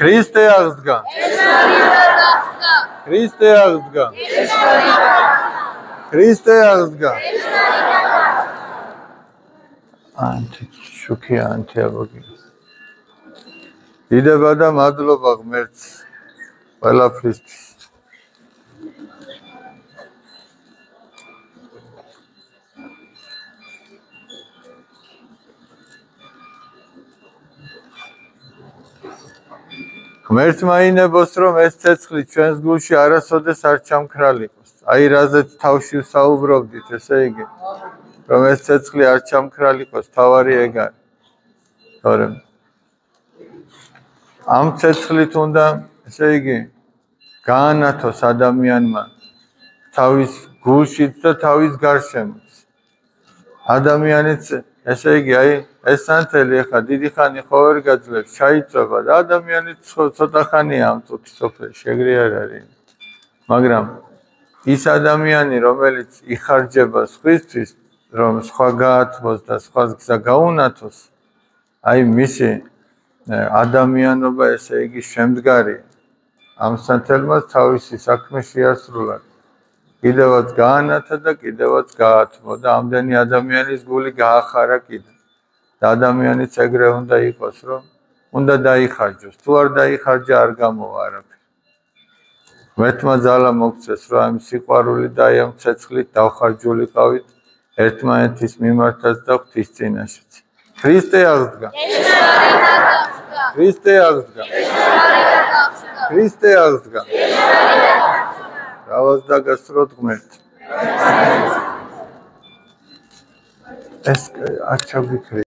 ქრისტე აღსდგა. ქრისტე აღსდგა. ქრისტე აღსდგა. ანთი შუქი ანთი აბოგი. დიდება და მადლობა ღმერთს ყველაფრისთვის. ღმერთმა ინებოს რომ ეს ცეცხლი ჩვენს გულში არასოდეს არ ჩამქრალიყოს. აი რაზეც თავში ვსაუბრობდით, ესე იგი რომ ეს ცეცხლი არ ჩამქრალიყოს, თავარი ეგ არის. თორემ ამ ცეცხლით უნდა, ესე იგი, გაანათოს ადამიანმა თავის გულშიც და თავის გარშემოც. ადამიანიც, ესე იგი, აი ეს სანთელი ახლა დიდი ხანი ხო ვერ გაძლებს, ჩაიწვება და ადამიანიც ცოტა ხანია ამ წუთი სოფელში, ეგრე არ არის. მაგრამ ის ადამიანი, რომელიც იხარჯება სხვისთვის, რომ სხვა გაათმოს და სხვას გზა გაუნათოს, აი მისი ადამიანობა, ესე იგი, შემდგარი ამ სანთელმა თავისი საქმე შეასრულა. კიდევაც გაანათა და კიდევაც გაათმო და ამდენი ადამიანის გული გაახარა კიდე. და ადამიანიც ეგრე უნდა იყოს, რომ უნდა დაიხარჯოს. თუ არ დაიხარჯა, არ გამოვა არაფერი. ღმერთმა ძალა მოგცეს, რომ ამ სიყვარული და აი ამ ცეცხლით დავხარჯულიყავით ერთმანეთის მიმართაც და ღვთის წინაშეც. ქრისტე აღსდგა. ქრისტე აღსდგა. ქრისტე აღსდგა. რავას დაგასწროთ ღმერთი. ეს არ ჩაგვიქრე